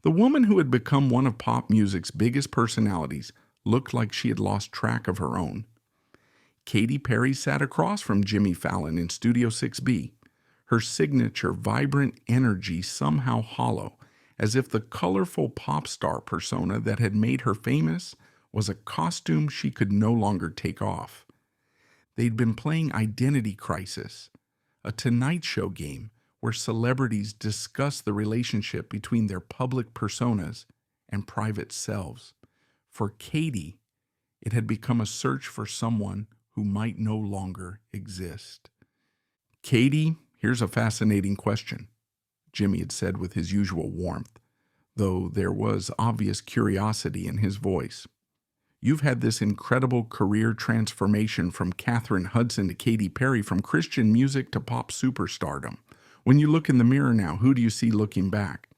The woman who had become one of pop music's biggest personalities looked like she had lost track of her own. Katy Perry sat across from Jimmy Fallon in Studio 6B, her signature vibrant energy somehow hollow, as if the colorful pop star persona that had made her famous was a costume she could no longer take off. They'd been playing Identity Crisis, a Tonight Show game where celebrities discuss the relationship between their public personas and private selves. For Katy, it had become a search for someone who might no longer exist. "Katy, here's a fascinating question," Jimmy had said with his usual warmth, though there was obvious curiosity in his voice. "You've had this incredible career transformation from Katheryn Hudson to Katy Perry, from Christian music to pop superstardom. When you look in the mirror now, who do you see looking back?"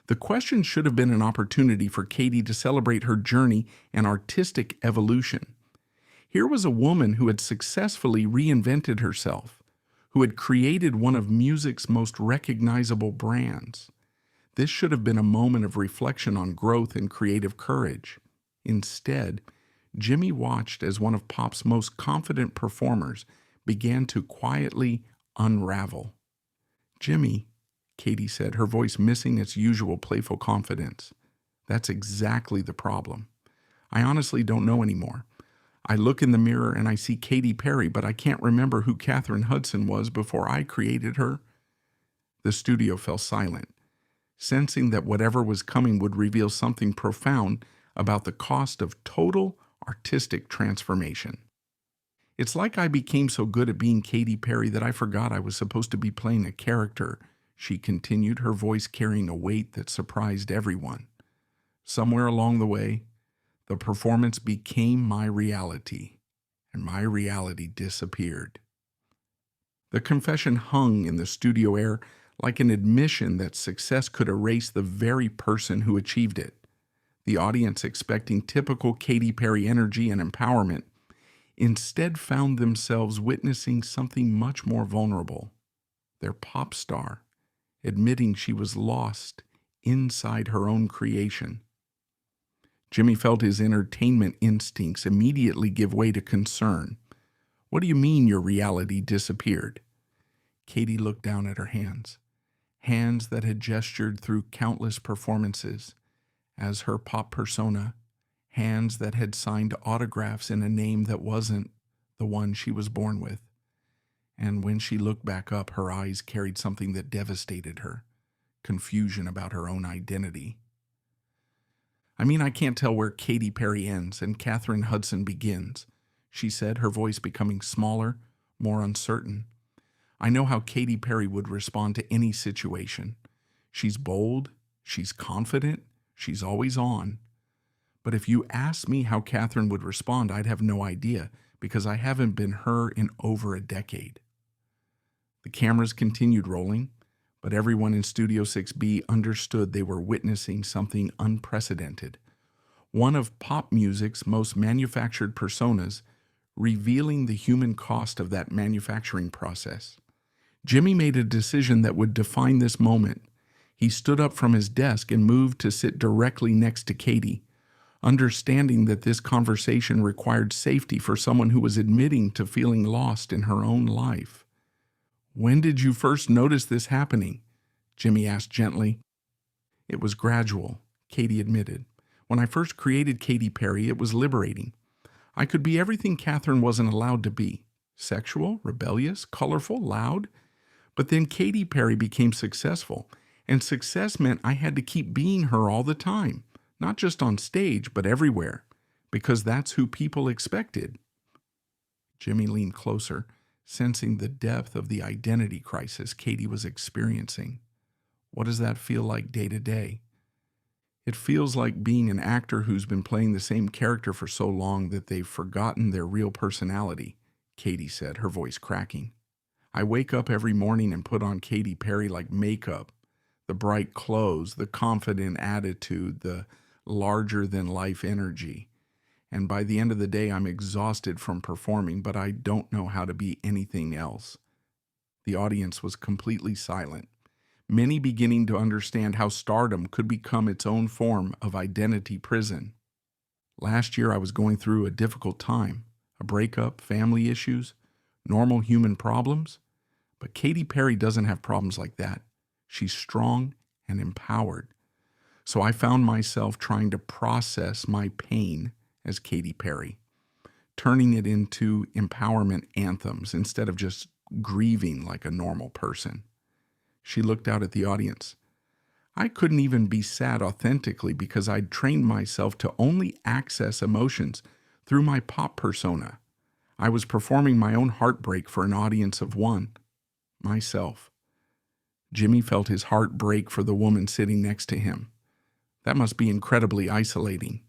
The question should have been an opportunity for Katy to celebrate her journey and artistic evolution. Here was a woman who had successfully reinvented herself, who had created one of music's most recognizable brands. This should have been a moment of reflection on growth and creative courage. Instead, Jimmy watched as one of pop's most confident performers began to quietly unravel. "Jimmy," Katy said, her voice missing its usual playful confidence, "that's exactly the problem. I honestly don't know anymore. I look in the mirror and I see Katy Perry, but I can't remember who Katheryn Hudson was before I created her." The studio fell silent, sensing that whatever was coming would reveal something profound about the cost of total artistic transformation. "It's like I became so good at being Katy Perry that I forgot I was supposed to be playing a character," she continued, her voice carrying a weight that surprised everyone. "Somewhere along the way, the performance became my reality, and my reality disappeared." The confession hung in the studio air like an admission that success could erase the very person who achieved it. The audience, expecting typical Katy Perry energy and empowerment, instead found themselves witnessing something much more vulnerable. Their pop star admitting she was lost inside her own creation. Jimmy felt his entertainment instincts immediately give way to concern. "What do you mean your reality disappeared?" Katy looked down at her hands, hands that had gestured through countless performances as her pop persona, hands that had signed autographs in a name that wasn't the one she was born with. And when she looked back up, her eyes carried something that devastated her: confusion about her own identity. "I mean, I can't tell where Katy Perry ends and Katheryn Hudson begins," she said, her voice becoming smaller, more uncertain. "I know how Katy Perry would respond to any situation. She's bold, she's confident, she's always on. But if you asked me how Katheryn would respond, I'd have no idea, because I haven't been her in over a decade." The cameras continued rolling, but everyone in Studio 6B understood they were witnessing something unprecedented. One of pop music's most manufactured personas, revealing the human cost of that manufacturing process. Jimmy made a decision that would define this moment. He stood up from his desk and moved to sit directly next to Katy, understanding that this conversation required safety for someone who was admitting to feeling lost in her own life. "When did you first notice this happening?" Jimmy asked gently. "It was gradual," Katy admitted. "When I first created Katy Perry, it was liberating. I could be everything Katheryn wasn't allowed to be: sexual, rebellious, colorful, loud. But then Katy Perry became successful, and success meant I had to keep being her all the time, not just on stage, but everywhere, because that's who people expected." Jimmy leaned closer, sensing the depth of the identity crisis Katy was experiencing. "What does that feel like day to day?" "It feels like being an actor who's been playing the same character for so long that they've forgotten their real personality," Katy said, her voice cracking. "I wake up every morning and put on Katy Perry like makeup, the bright clothes, the confident attitude, the larger-than-life energy. And by the end of the day, I'm exhausted from performing, but I don't know how to be anything else." The audience was completely silent. many beginning to understand how stardom could become its own form of identity prison. Last year, I was going through a difficult time, a breakup, family issues, normal human problems. But Katy Perry doesn't have problems like that. She's strong and empowered. So I found myself trying to process my pain as Katy Perry, turning it into empowerment anthems instead of just grieving like a normal person. She looked out at the audience. I couldn't even be sad authentically because I'd trained myself to only access emotions through my pop persona. I was performing my own heartbreak for an audience of one, myself. Jimmy felt his heart break for the woman sitting next to him. That must be incredibly isolating.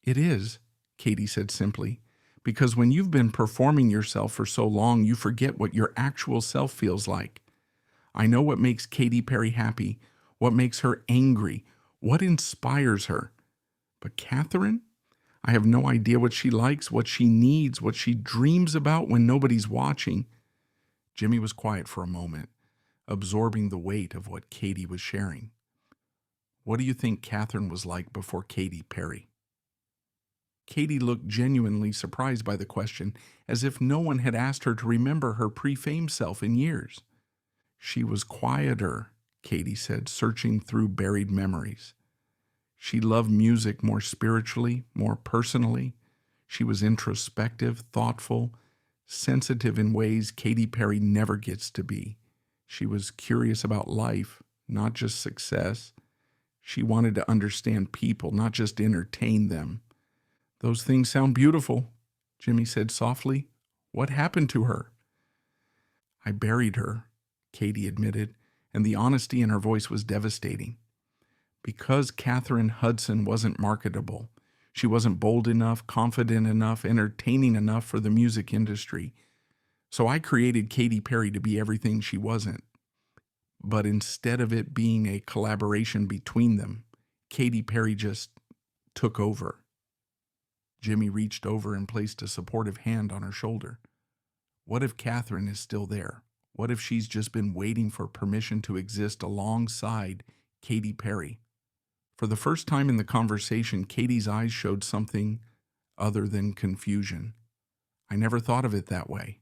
It is, Katy said simply, because when you've been performing yourself for so long, you forget what your actual self feels like. I know what makes Katy Perry happy, what makes her angry, what inspires her. But Katheryn, I have no idea what she likes, what she needs, what she dreams about when nobody's watching. Jimmy was quiet for a moment, absorbing the weight of what Katy was sharing. What do you think Katheryn was like before Katy Perry? Katy looked genuinely surprised by the question, as if no one had asked her to remember her pre-fame self in years. She was quieter, Katy said, searching through buried memories. She loved music more spiritually, more personally. She was introspective, thoughtful, sensitive in ways Katy Perry never gets to be. She was curious about life, not just success. She wanted to understand people, not just entertain them. Those things sound beautiful, Jimmy said softly. What happened to her? I buried her, Katy admitted, and the honesty in her voice was devastating. Because Katheryn Hudson wasn't marketable, she wasn't bold enough, confident enough, entertaining enough for the music industry. So I created Katy Perry to be everything she wasn't. But instead of it being a collaboration between them, Katy Perry just took over. Jimmy reached over and placed a supportive hand on her shoulder. What if Katheryn is still there? What if she's just been waiting for permission to exist alongside Katy Perry? For the first time in the conversation, Katy's eyes showed something other than confusion. I never thought of it that way.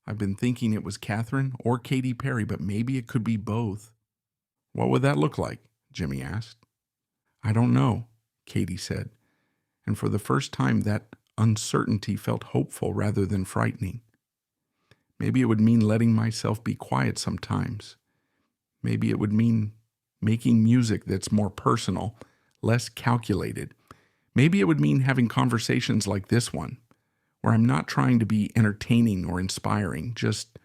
I've been thinking it was Katheryn or Katy Perry, but maybe it could be both. What would that look like? Jimmy asked. I don't know, Katy said, and for the first time that uncertainty felt hopeful rather than frightening. Maybe it would mean letting myself be quiet sometimes. Maybe it would mean making music that's more personal, less calculated. Maybe it would mean having conversations like this one, where I'm not trying to be entertaining or inspiring, just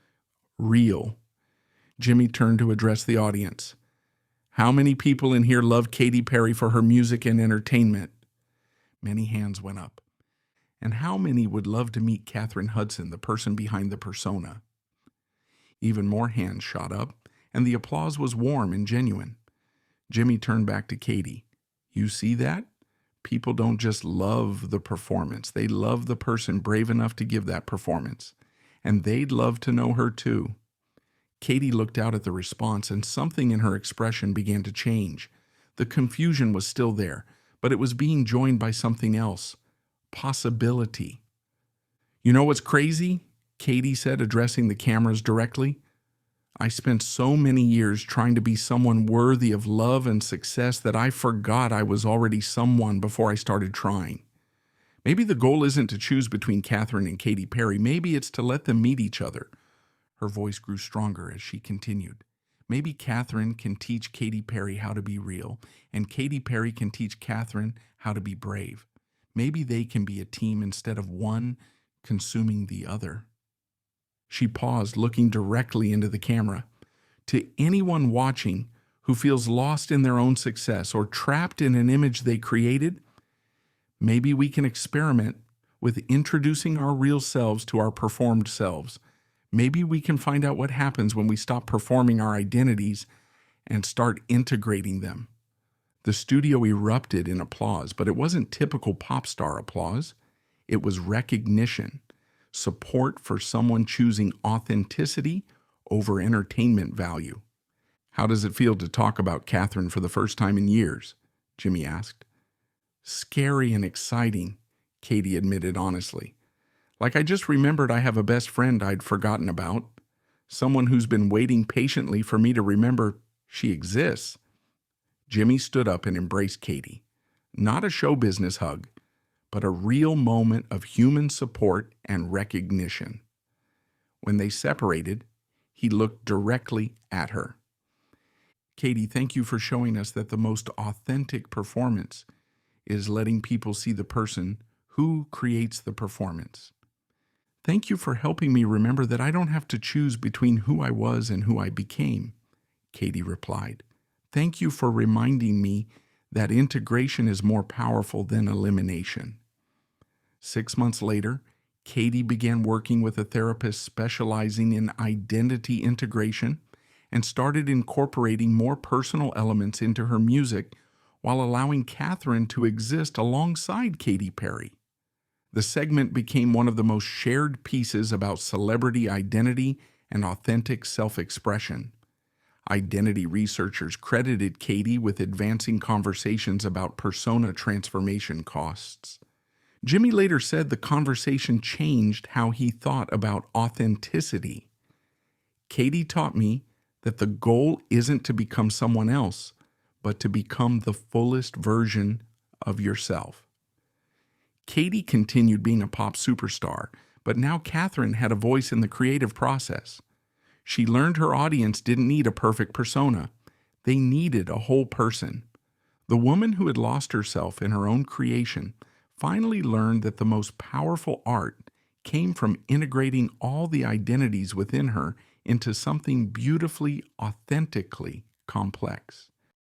real. Jimmy turned to address the audience. How many people in here love Katy Perry for her music and entertainment? Many hands went up. And how many would love to meet Katheryn Hudson, the person behind the persona? Even more hands shot up, and the applause was warm and genuine. Jimmy turned back to Katy. You see that? People don't just love the performance. They love the person brave enough to give that performance. And they'd love to know her too. Katy looked out at the response, and something in her expression began to change. The confusion was still there, but it was being joined by something else. Possibility. You know what's crazy? Katy said, addressing the cameras directly. I spent so many years trying to be someone worthy of love and success that I forgot I was already someone before I started trying. Maybe the goal isn't to choose between Katheryn and Katy Perry. Maybe it's to let them meet each other. Her voice grew stronger as she continued. Maybe Katheryn can teach Katy Perry how to be real, and Katy Perry can teach Katheryn how to be brave. Maybe they can be a team instead of one consuming the other. She paused, looking directly into the camera. To anyone watching who feels lost in their own success or trapped in an image they created, maybe we can experiment with introducing our real selves to our performed selves. Maybe we can find out what happens when we stop performing our identities and start integrating them. The studio erupted in applause, but it wasn't typical pop star applause. It was recognition, support for someone choosing authenticity over entertainment value. How does it feel to talk about Katheryn for the first time in years? Jimmy asked. Scary and exciting, Katy admitted honestly. Like I just remembered I have a best friend I'd forgotten about, someone who's been waiting patiently for me to remember she exists. Jimmy stood up and embraced Katy. Not a show business hug, but a real moment of human support and recognition. When they separated, he looked directly at her. Katy, thank you for showing us that the most authentic performance is letting people see the person who creates the performance. Thank you for helping me remember that I don't have to choose between who I was and who I became, Katy replied. Thank you for reminding me that integration is more powerful than elimination. 6 months later, Katy began working with a therapist specializing in identity integration and started incorporating more personal elements into her music while allowing Katheryn to exist alongside Katy Perry. The segment became one of the most shared pieces about celebrity identity and authentic self-expression. Identity researchers credited Katy with advancing conversations about persona transformation costs. Jimmy later said the conversation changed how he thought about authenticity. Katy taught me that the goal isn't to become someone else, but to become the fullest version of yourself. Katy continued being a pop superstar, but now Katheryn had a voice in the creative process. She learned her audience didn't need a perfect persona. They needed a whole person. The woman who had lost herself in her own creation finally learned that the most powerful art came from integrating all the identities within her into something beautifully, authentically complex.